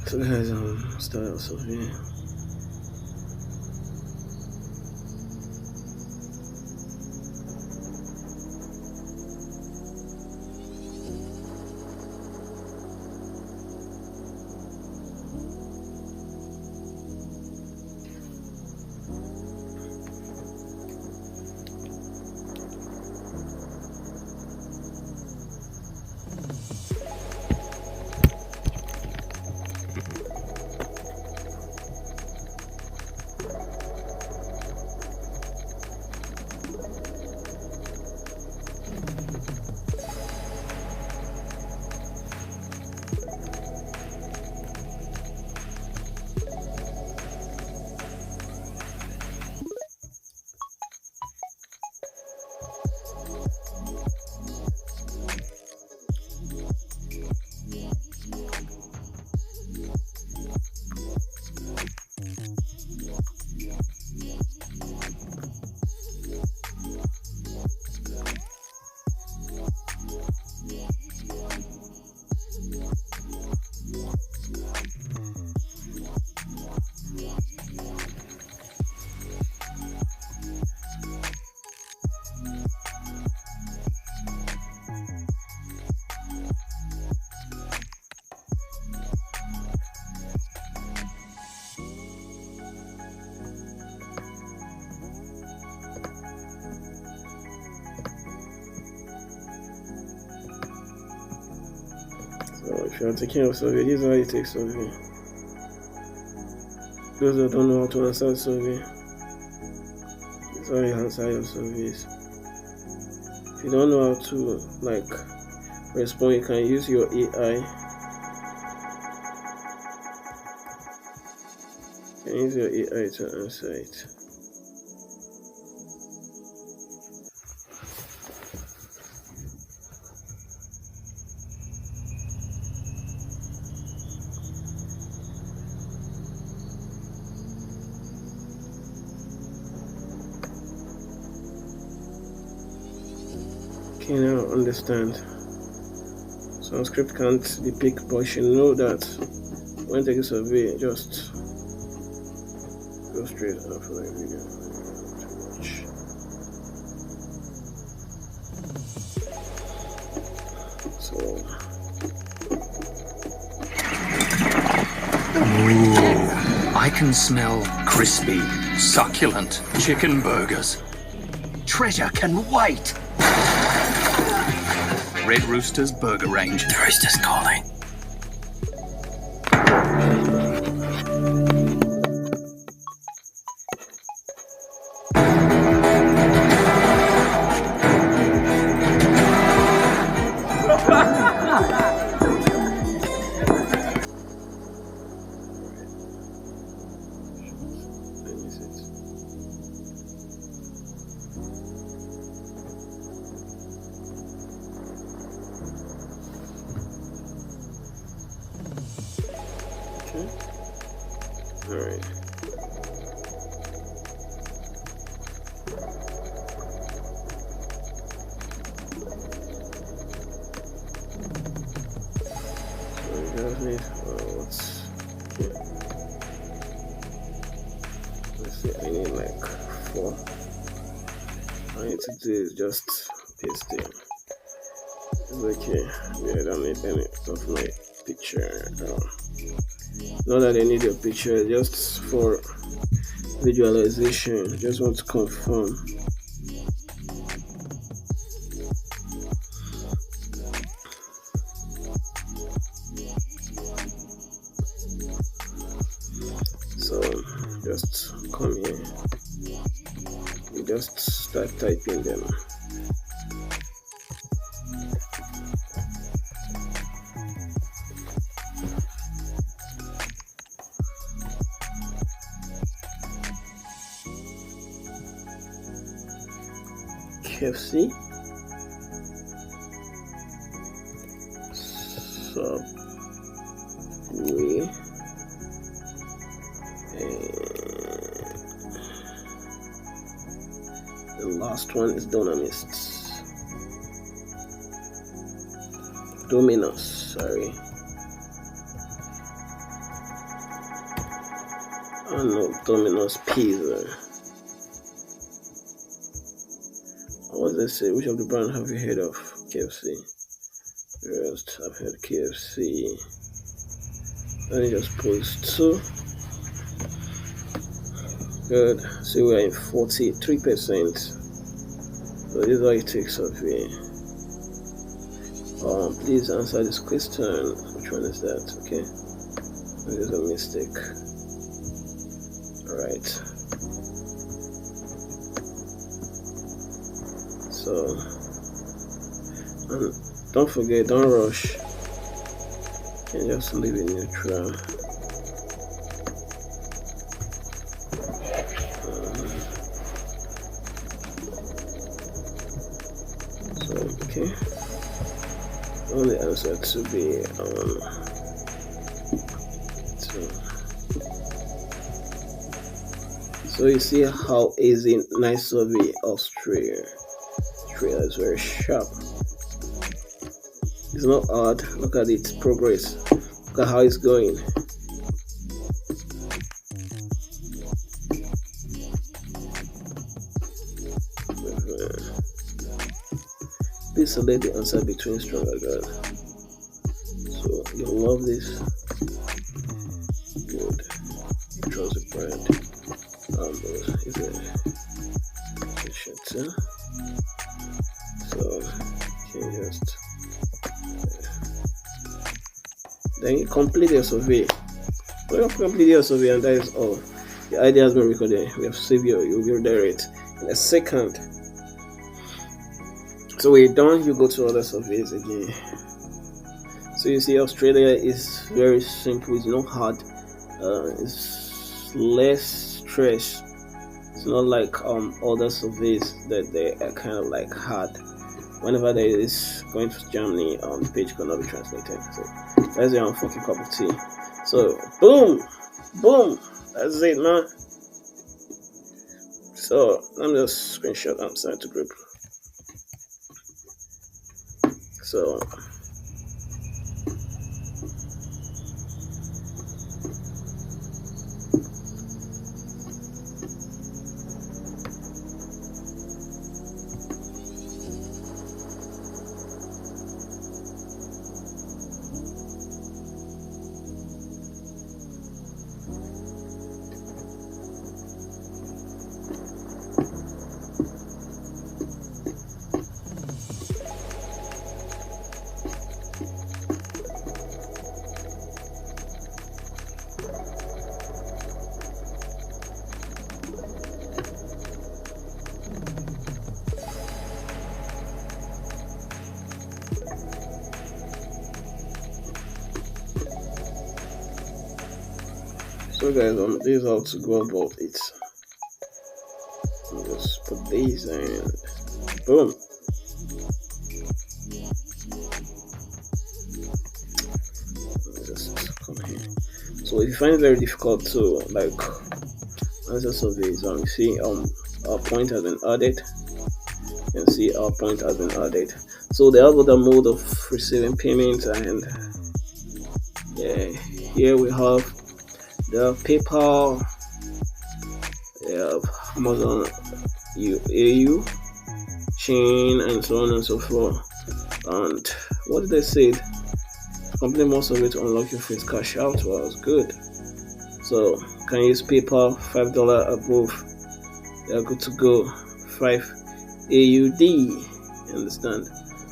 So guys, style survey. So if you are taking a survey, this is how you take survey. Those that don't know how to answer survey, this is how you answer your surveys. If you don't know how to respond, you can use your AI. You can use your AI to answer it. Okay, now understand. Some script can't depict, but you should know that when taking survey, just go straight after my video to watch. So, ooh, I can smell crispy, succulent chicken burgers. Treasure can wait. Red Rooster's burger range. The rooster's calling. Alright. So you guys need let's see, I need 4. All I need to do is just paste it. It's okay. Yeah, I don't need any of my picture. Not that I need a picture, just for visualization. Just want to confirm. So just come here. You just start typing them. KFC, Subway, the last one is Domino's, sorry. don't know, Domino's Pizza. What does they say? Which of the brand have you heard of? KFC. Yes, I've heard KFC. Let me just post 2. Good. So we're in 43%. So this is how it takes survey. Please answer this question. Which one is that? Okay. There's a mistake. Alright. So, and don't forget, don't rush. You can just leave it neutral. So, okay. Only answer to be 2. So you see how easy, nice survey Australia. Australia is very sharp. It's not hard. Look at its progress. Look at how it's going. Please select the answer between stronger girl. So you love this. Good. Trust the brand. Is a shit, huh? So you can just then you complete your survey. When you complete your survey, and that is all. The idea has been recorded. We have saved you will direct in a second. So when you're done, you go to other surveys again. So you see, Australia is very simple. It's not hard. It's less stress. It's not like other surveys that they are kind of like hard. Whenever there is going to Germany, the page cannot be translated. So that's your fucking cup of tea. So boom, that's it, man. So let me just screenshot and send to group. So guys, this is how to go about it. Just put these and boom. Just come here. So if you find it very difficult to like answer surveys, you see our point has been added. You can see our point has been added. So they have other mode of receiving payment, and yeah, here we have the PayPal, Amazon, AU, chain, and so on and so forth. And what did they say? Complete most of it to unlock your first cash out. Well, that's good. So can use PayPal, $5 above. You're good to go. 5 AUD. You understand?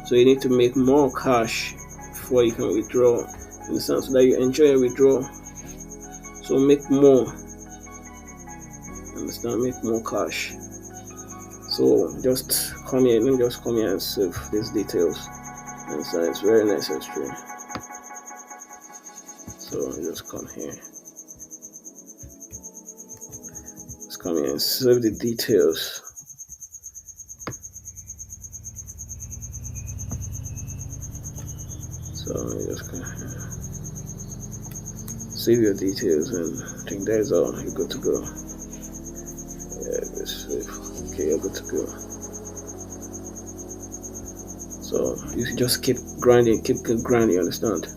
So you need to make more cash before you can withdraw. You understand? So that you enjoy your withdrawal. So make more. Understand? Make more cash. So just come here. Let me just come here and save these details. Understand? It's very necessary. So just come here. Just come here and save the details. So just come here. Save your details, and I think that is all. You're good to go. Yeah, just save. Okay, you're good to go. So you can just keep grinding, keep grinding. You understand?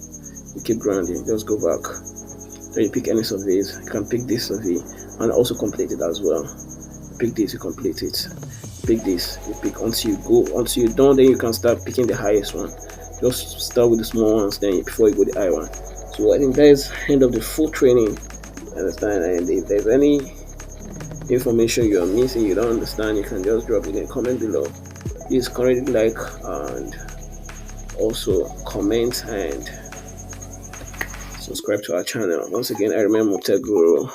You keep grinding. Just go back. So you pick any surveys. You can pick this survey and also complete it as well. Pick this, you complete it. Pick this, you pick until you're done. Then you can start picking the highest one. Just start with the small ones, then before you go the high one. So I think that is end of the full training. Understand? And if there's any information you're missing, you don't understand, you can just drop it in the comment below. Please currently like and also comment and subscribe to our channel. Once again, I remember Tech Guru.